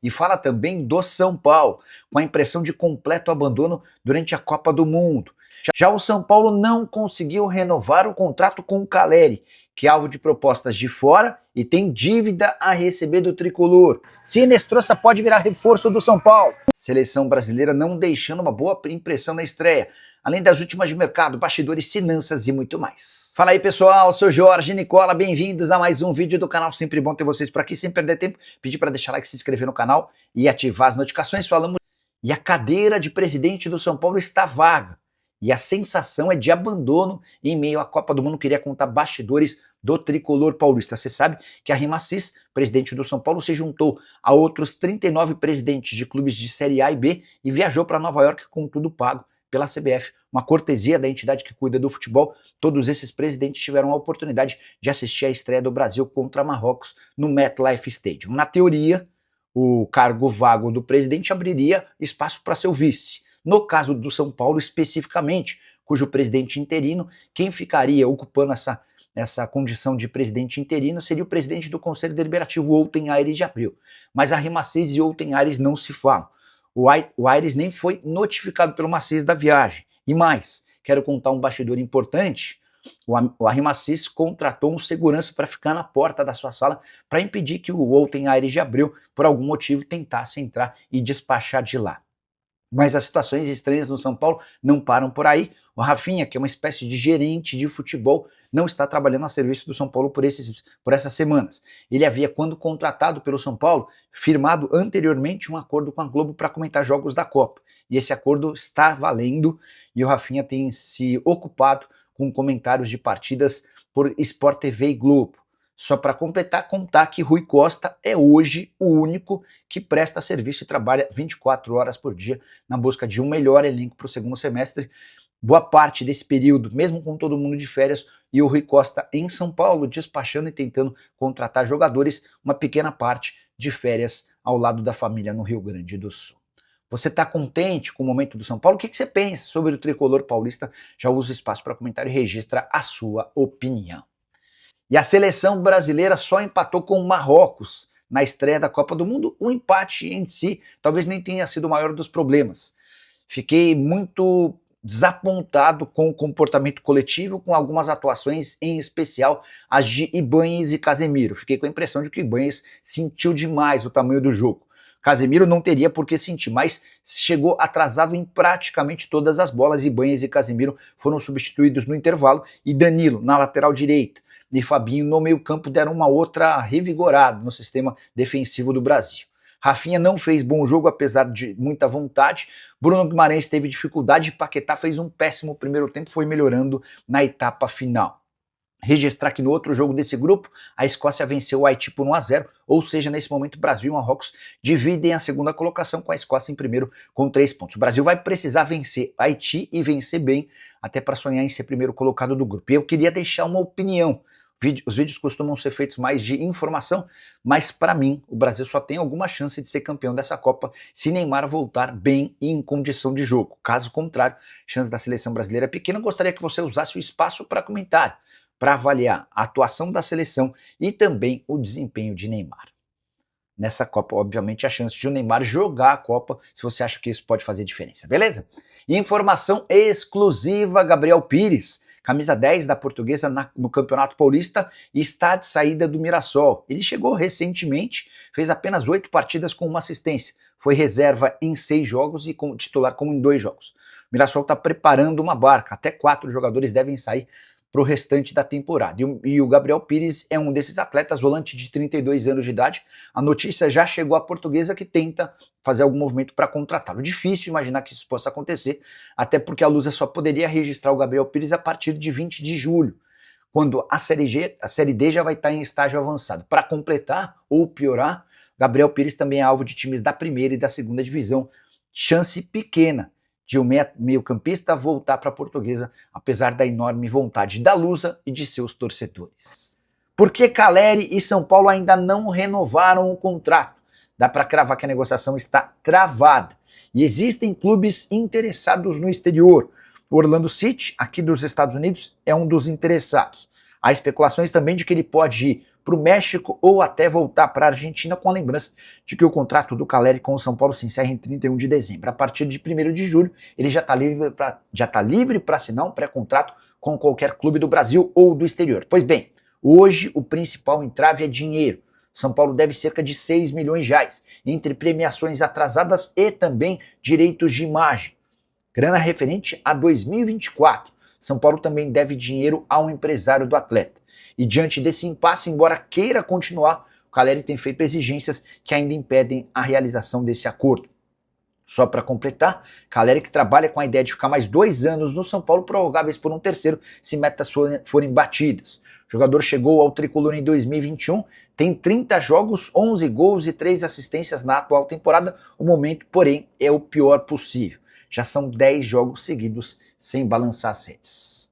e fala também do São Paulo, com a impressão de completo abandono durante a Copa do Mundo. Já o São Paulo não conseguiu renovar o contrato com o Caleri, que é alvo de propostas de fora e tem dívida a receber do tricolor. Sinestrosa pode virar reforço do São Paulo. Seleção brasileira não deixando uma boa impressão na estreia, além das últimas de mercado, bastidores, finanças e muito mais. Fala aí pessoal, sou Jorge Nicola, bem-vindos a mais um vídeo do canal, sempre bom ter vocês por aqui, sem perder tempo, pedir para deixar like, se inscrever no canal e ativar as notificações. Falamos e a cadeira de presidente do São Paulo está vaga. E a sensação é de abandono em meio à Copa do Mundo. Queria contar bastidores do tricolor paulista. Você sabe que a RIMACYS, presidente do São Paulo, se juntou a outros 39 presidentes de clubes de Série A e B e viajou para Nova York com tudo pago pela CBF. Uma cortesia da entidade que cuida do futebol. Todos esses presidentes tiveram a oportunidade de assistir à estreia do Brasil contra Marrocos no MetLife Stadium. Na teoria, o cargo vago do presidente abriria espaço para seu vice. No caso do São Paulo especificamente, cujo presidente interino, quem ficaria ocupando essa condição de presidente interino seria o presidente do Conselho Deliberativo, Outton Aires de Abreu. Mas a RIMACYS e Outton Aires não se falam. O Aires nem foi notificado pelo Macys da viagem. E mais, quero contar um bastidor importante. A RIMACYS contratou um segurança para ficar na porta da sua sala para impedir que o Outton Aires de Abreu, por algum motivo, tentasse entrar e despachar de lá. Mas as situações estranhas no São Paulo não param por aí. O Rafinha, que é uma espécie de gerente de futebol, não está trabalhando a serviço do São Paulo por essas semanas. Ele havia, quando contratado pelo São Paulo, firmado anteriormente um acordo com a Globo para comentar jogos da Copa. E esse acordo está valendo e o Rafinha tem se ocupado com comentários de partidas por Sport TV e Globo. Só para completar, contar que Rui Costa é hoje o único que presta serviço e trabalha 24 horas por dia na busca de um melhor elenco para o segundo semestre. Boa parte desse período, mesmo com todo mundo de férias, e o Rui Costa em São Paulo, despachando e tentando contratar jogadores, uma pequena parte de férias ao lado da família no Rio Grande do Sul. Você está contente com o momento do São Paulo? O que você pensa sobre o tricolor paulista? Já usa o espaço para comentário e registra a sua opinião. E a seleção brasileira só empatou com o Marrocos na estreia da Copa do Mundo. O empate em si talvez nem tenha sido o maior dos problemas. Fiquei muito desapontado com o comportamento coletivo, com algumas atuações, em especial as de Ibáñez e Casemiro. Fiquei com a impressão de que o Ibáñez sentiu demais o tamanho do jogo. Casemiro não teria por que sentir, mas chegou atrasado em praticamente todas as bolas. Ibáñez e Casemiro foram substituídos no intervalo e Danilo na lateral direita e Fabinho no meio-campo deram uma outra revigorada no sistema defensivo do Brasil. Rafinha não fez bom jogo, apesar de muita vontade. Bruno Guimarães teve dificuldade. Paquetá fez um péssimo primeiro tempo, foi melhorando na etapa final. Registrar que no outro jogo desse grupo, a Escócia venceu o Haiti por 1-0, ou seja, nesse momento Brasil e Marrocos dividem a segunda colocação com a Escócia em primeiro com 3 pontos. O Brasil vai precisar vencer Haiti e vencer bem, até para sonhar em ser primeiro colocado do grupo. E eu queria deixar uma opinião. Os vídeos costumam ser feitos mais de informação, mas para mim o Brasil só tem alguma chance de ser campeão dessa Copa se Neymar voltar bem e em condição de jogo. Caso contrário, a chance da seleção brasileira é pequena. Eu gostaria que você usasse o espaço para comentário, para avaliar a atuação da seleção e também o desempenho de Neymar. Nessa Copa, obviamente, a chance de o Neymar jogar a Copa, se você acha que isso pode fazer diferença, beleza? E informação exclusiva, Gabriel Pires, camisa 10 da Portuguesa no Campeonato Paulista, está de saída do Mirassol. Ele chegou recentemente, fez apenas 8 partidas com uma assistência. Foi reserva em 6 jogos e titular como em 2 jogos. O Mirassol está preparando uma barca, até 4 jogadores devem sair para o restante da temporada. E o Gabriel Pires é um desses atletas, volante de 32 anos de idade. A notícia já chegou à Portuguesa, que tenta fazer algum movimento para contratá-lo. Difícil imaginar que isso possa acontecer, até porque a Lusa só poderia registrar o Gabriel Pires a partir de 20 de julho, quando a Série D já vai estar em estágio avançado. Para completar ou piorar, Gabriel Pires também é alvo de times da primeira e da segunda divisão. Chance pequena de um meio-campista voltar para a Portuguesa, apesar da enorme vontade da Lusa e de seus torcedores. Por que Caleri e São Paulo ainda não renovaram o contrato? Dá para cravar que a negociação está travada. E existem clubes interessados no exterior. O Orlando City, aqui dos Estados Unidos, é um dos interessados. Há especulações também de que ele pode ir para o México ou até voltar para a Argentina, com a lembrança de que o contrato do Caleri com o São Paulo se encerra em 31 de dezembro. A partir de 1º de julho, ele já está livre para assinar um pré-contrato com qualquer clube do Brasil ou do exterior. Pois bem, hoje o principal entrave é dinheiro. São Paulo deve cerca de 6 milhões de reais, entre premiações atrasadas e também direitos de imagem. Grana referente a 2024. São Paulo também deve dinheiro a um empresário do atleta. E diante desse impasse, embora queira continuar, o Caleri tem feito exigências que ainda impedem a realização desse acordo. Só para completar, Caleri, que trabalha com a ideia de ficar mais 2 anos no São Paulo, prorrogáveis por um terceiro, se metas forem batidas. O jogador chegou ao tricolor em 2021, tem 30 jogos, 11 gols e 3 assistências na atual temporada. O momento, porém, é o pior possível. Já são 10 jogos seguidos sem balançar as redes.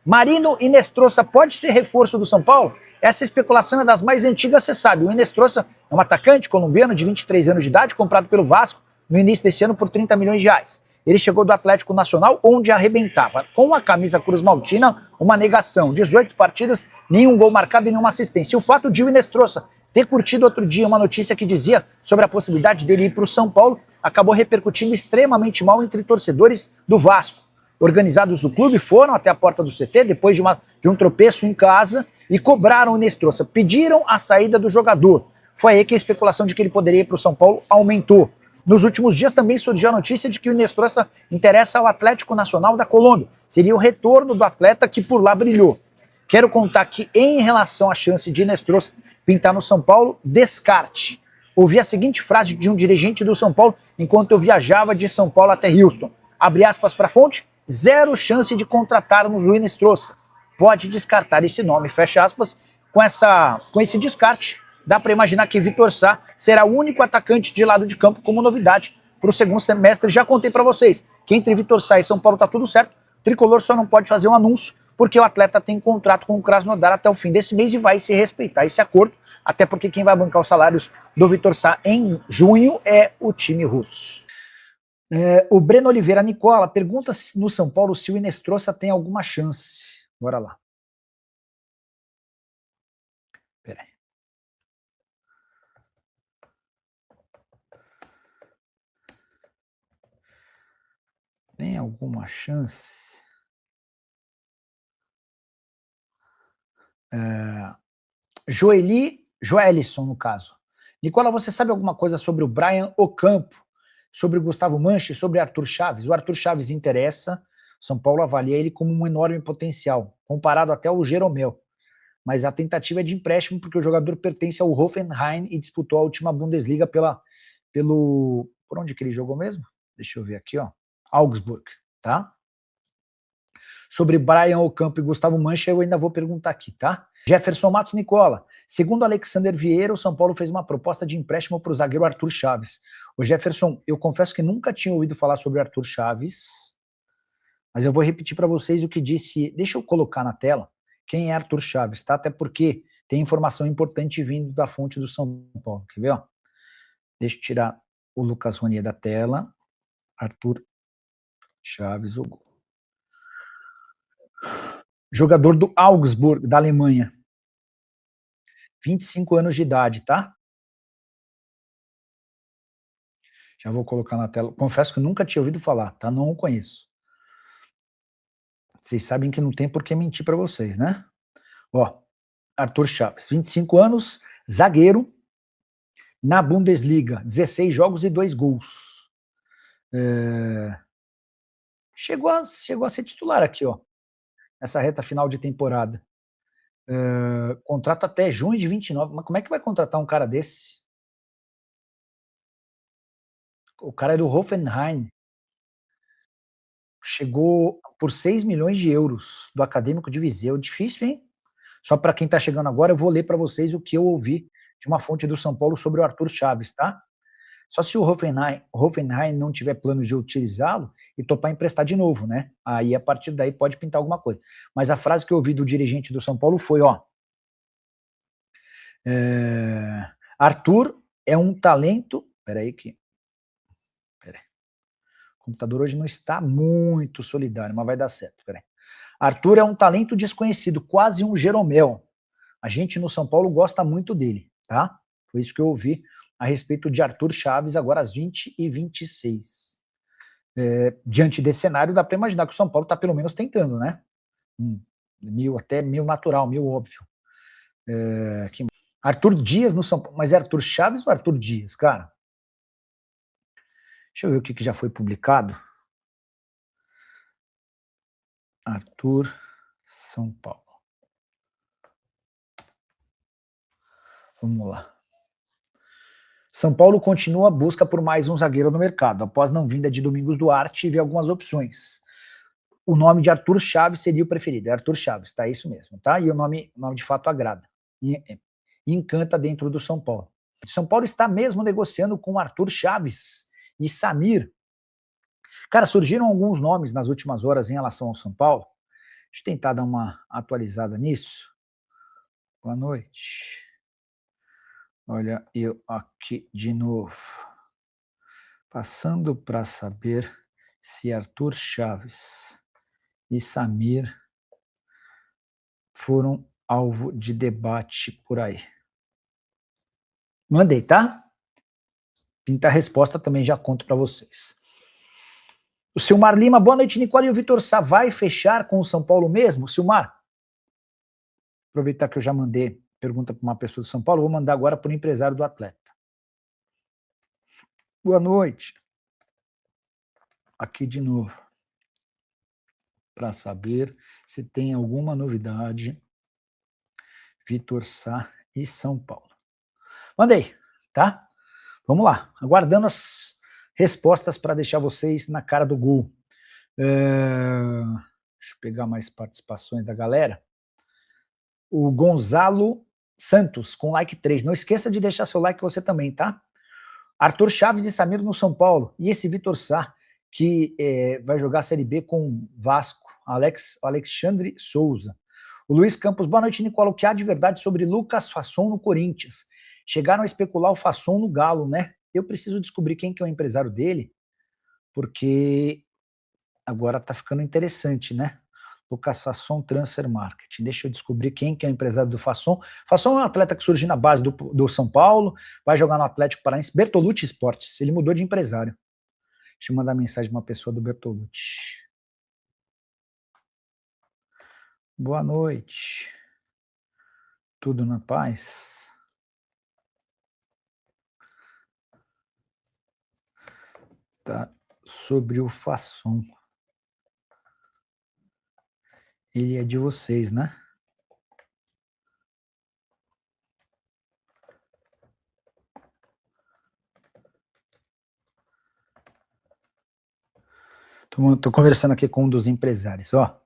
Marino Inestrosa pode ser reforço do São Paulo? Essa especulação é das mais antigas, você sabe. O Inestrosa é um atacante colombiano de 23 anos de idade, comprado pelo Vasco no início desse ano por 30 milhões de reais. Ele chegou do Atlético Nacional, onde arrebentava. Com a camisa Cruz Maltina, uma negação. 18 partidas, nenhum gol marcado e nenhuma assistência. E o fato de o Inestrosa ter curtido outro dia uma notícia que dizia sobre a possibilidade dele ir para o São Paulo, acabou repercutindo extremamente mal entre torcedores do Vasco. Organizados do clube foram até a porta do CT depois de um tropeço em casa e cobraram o Inestrosa. Pediram a saída do jogador. Foi aí que a especulação de que ele poderia ir para o São Paulo aumentou. Nos últimos dias também surgiu a notícia de que o Inestrosa interessa ao Atlético Nacional da Colômbia. Seria o retorno do atleta que por lá brilhou. Quero contar que, em relação à chance de Inestrosa pintar no São Paulo, descarte. Ouvi a seguinte frase de um dirigente do São Paulo enquanto eu viajava de São Paulo até Houston. Abre aspas para a fonte, 0 chance de contratarmos o Inestrosa. Pode descartar esse nome, fecha aspas. Com esse descarte, dá para imaginar que Vitor Sá será o único atacante de lado de campo como novidade para o segundo semestre. Já contei para vocês que entre Vitor Sá e São Paulo tá tudo certo. O Tricolor só não pode fazer um anúncio porque o atleta tem contrato com o Krasnodar até o fim desse mês e vai se respeitar esse acordo, até porque quem vai bancar os salários do Vitor Sá em junho é o time russo. O Breno Oliveira, Nicola, pergunta no São Paulo se o Inestrosa tem alguma chance. Bora lá. Pera aí. Tem alguma chance? Joelison, no caso. Nicola, você sabe alguma coisa sobre o Brian Ocampo, sobre o Gustavo Manche, sobre Arthur Chaves? O Arthur Chaves interessa, São Paulo avalia ele como um enorme potencial, comparado até ao Jeromel. Mas a tentativa é de empréstimo porque o jogador pertence ao Hoffenheim e disputou a última Bundesliga pelo... Por onde que ele jogou mesmo? Deixa eu ver aqui, ó. Augsburg, tá? Sobre Brian Ocampo e Gustavo Mancha, eu ainda vou perguntar aqui, tá? Jefferson Matos Nicola. Segundo Alexander Vieira, o São Paulo fez uma proposta de empréstimo para o zagueiro Arthur Chaves. O Jefferson, eu confesso que nunca tinha ouvido falar sobre Arthur Chaves, mas eu vou repetir para vocês o que disse. Deixa eu colocar na tela quem é Arthur Chaves, tá? Até porque tem informação importante vindo da fonte do São Paulo. Quer ver, ó? Deixa eu tirar o Lucas Ronier da tela. Arthur Chaves, o gol. Jogador do Augsburg, da Alemanha. 25 anos de idade, tá? Já vou colocar na tela. Confesso que nunca tinha ouvido falar, tá? Não o conheço. Vocês sabem que não tem por que mentir para vocês, né? Ó, Arthur Chaves, 25 anos, zagueiro, na Bundesliga, 16 jogos e 2 gols. Chegou a ser titular aqui, ó, nessa reta final de temporada. Contrato até junho de 29. Mas como é que vai contratar um cara desse? O cara é do Hoffenheim. Chegou por 6 milhões de euros do Acadêmico de Viseu. Difícil, hein? Só para quem está chegando agora, eu vou ler para vocês o que eu ouvi de uma fonte do São Paulo sobre o Arthur Chaves, tá? Só se o Hoffenheim não tiver planos de utilizá-lo e topar emprestar de novo, né? Aí, a partir daí, pode pintar alguma coisa. Mas a frase que eu ouvi do dirigente do São Paulo foi, ó, Arthur é um talento... Peraí. O computador hoje não está muito solidário, mas vai dar certo. Peraí. Arthur é um talento desconhecido, quase um Jeromel. A gente no São Paulo gosta muito dele, tá? Foi isso que eu ouvi a respeito de Arthur Chaves, agora às 20h26. Diante desse cenário, dá para imaginar que o São Paulo está pelo menos tentando, né? Até meio natural, meio óbvio. Arthur Dias no São Paulo. Mas é Arthur Chaves ou Arthur Dias, cara? Deixa eu ver o que já foi publicado. Arthur, São Paulo. Vamos lá. São Paulo continua a busca por mais um zagueiro no mercado. Após não vinda de Domingos Duarte, tive algumas opções. O nome de Arthur Chaves seria o preferido. É Arthur Chaves, tá? Isso mesmo, tá? E o nome de fato agrada. E encanta dentro do São Paulo. São Paulo está mesmo negociando com Arthur Chaves e Samir. Cara, surgiram alguns nomes nas últimas horas em relação ao São Paulo. Deixa eu tentar dar uma atualizada nisso. Boa noite. Olha, eu aqui de novo. Passando para saber se Arthur Chaves e Samir foram alvo de debate por aí. Mandei, tá? Pinta a resposta também já conto para vocês. O Silmar Lima, boa noite, Nicole. E o Vitor Sá vai fechar com o São Paulo mesmo? Silmar, aproveitar que eu já mandei pergunta para uma pessoa do São Paulo, vou mandar agora para o empresário do atleta. Boa noite. Aqui de novo. Para saber se tem alguma novidade. Vitor Sá e São Paulo. Mandei, tá? Vamos lá. Aguardando as respostas para deixar vocês na cara do gol. Deixa eu pegar mais participações da galera. O Gonzalo Santos, com like 3. Não esqueça de deixar seu like você também, tá? Arthur Chaves e Samir no São Paulo. E esse Vitor Sá, que vai jogar a Série B com Vasco. Alexandre Souza. O Luiz Campos, boa noite, Nicola. O que há de verdade sobre Lucas Fasson no Corinthians? Chegaram a especular o Fasson no Galo, né? Eu preciso descobrir quem que é o empresário dele, porque agora tá ficando interessante, né? Lucas Fasson Transfer Marketing. Deixa eu descobrir quem que é o empresário do Fasson. Fasson é um atleta que surgiu na base do São Paulo, vai jogar no Atlético Paranaense, Bertolucci Esportes. Ele mudou de empresário. Deixa eu mandar mensagem de uma pessoa do Bertolucci. Boa noite. Tudo na paz? Tá. Sobre o Fasson. Ele é de vocês, né? Tô conversando aqui com um dos empresários, ó.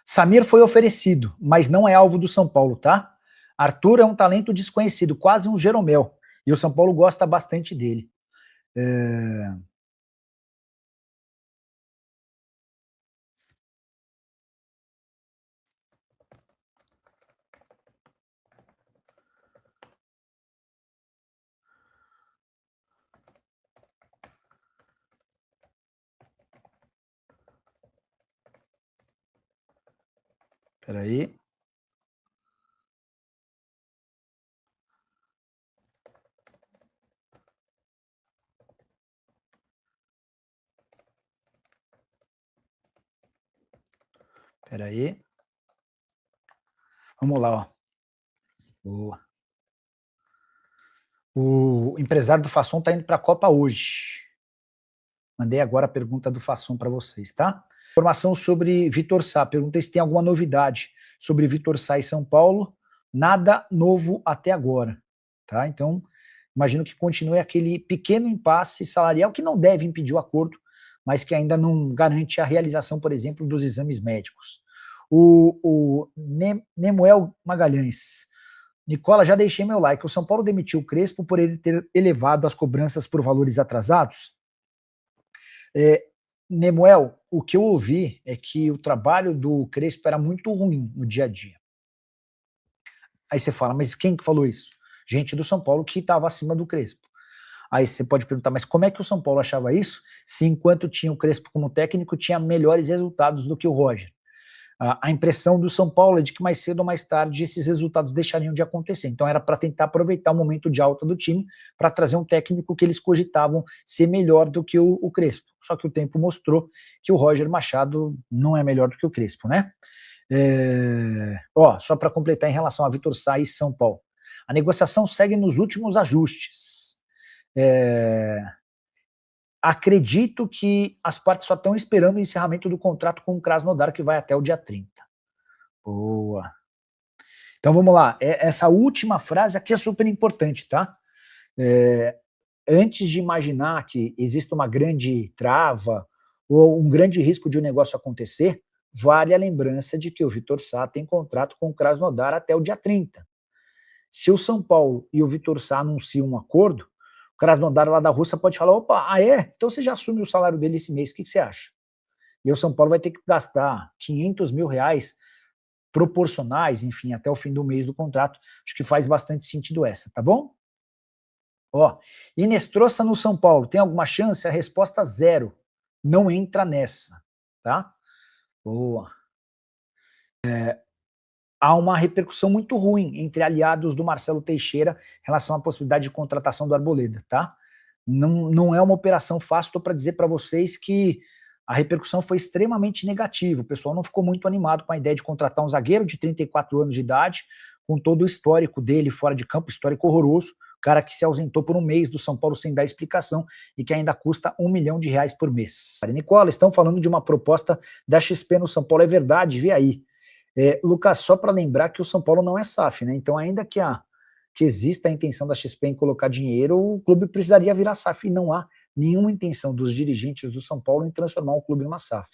Samir foi oferecido, mas não é alvo do São Paulo, tá? Arthur é um talento desconhecido, quase um Jeromel, e o São Paulo gosta bastante dele. Espera aí. Espera aí. Vamos lá, ó. Boa. O empresário do Fasson tá indo para a Copa hoje. Mandei agora a pergunta do Fasson para vocês, tá? Informação sobre Vitor Sá. Perguntei se tem alguma novidade sobre Vitor Sá e São Paulo. Nada novo até agora, tá? Então, imagino que continue aquele pequeno impasse salarial que não deve impedir o acordo, mas que ainda não garante a realização, por exemplo, dos exames médicos. O Nemuel Magalhães. Nicola, já deixei meu like. O São Paulo demitiu o Crespo por ele ter elevado as cobranças por valores atrasados? Nemuel, o que eu ouvi é que o trabalho do Crespo era muito ruim no dia a dia. Aí você fala, mas quem que falou isso? Gente do São Paulo que estava acima do Crespo. Aí você pode perguntar, mas como é que o São Paulo achava isso, se enquanto tinha o Crespo como técnico, tinha melhores resultados do que o Roger? A impressão do São Paulo é de que mais cedo ou mais tarde esses resultados deixariam de acontecer. Então era para tentar aproveitar o momento de alta do time para trazer um técnico que eles cogitavam ser melhor do que o Crespo. Só que o tempo mostrou que o Roger Machado não é melhor do que o Crespo, né? Só para completar em relação a Vitor Sá e São Paulo. A negociação segue nos últimos ajustes. Acredito que as partes só estão esperando o encerramento do contrato com o Krasnodar, que vai até o dia 30. Boa. Então vamos lá. Essa última frase aqui é super importante, tá? Antes de imaginar que existe uma grande trava ou um grande risco de um negócio acontecer, vale a lembrança de que o Vitor Sá tem contrato com o Krasnodar até o dia 30. Se o São Paulo e o Vitor Sá anunciam um acordo, o Krasnodar lá da Rússia pode falar, opa, então você já assume o salário dele esse mês, o que você acha? E o São Paulo vai ter que gastar 500 mil reais proporcionais, enfim, até o fim do mês do contrato. Acho que faz bastante sentido essa, tá bom? Inestrosa no São Paulo, tem alguma chance? A resposta 0. Não entra nessa, tá? Boa. Há uma repercussão muito ruim entre aliados do Marcelo Teixeira em relação à possibilidade de contratação do Arboleda, tá? Não é uma operação fácil, estou para dizer para vocês que a repercussão foi extremamente negativa, o pessoal não ficou muito animado com a ideia de contratar um zagueiro de 34 anos de idade, com todo o histórico dele fora de campo, histórico horroroso, cara que se ausentou por um mês do São Paulo sem dar explicação e que ainda custa R$1 milhão por mês. Nicola, estão falando de uma proposta da XP no São Paulo, é verdade, vê aí. Lucas, só para lembrar que o São Paulo não é SAF, né? Então, ainda que exista a intenção da XP em colocar dinheiro, o clube precisaria virar SAF e não há nenhuma intenção dos dirigentes do São Paulo em transformar o clube numa SAF.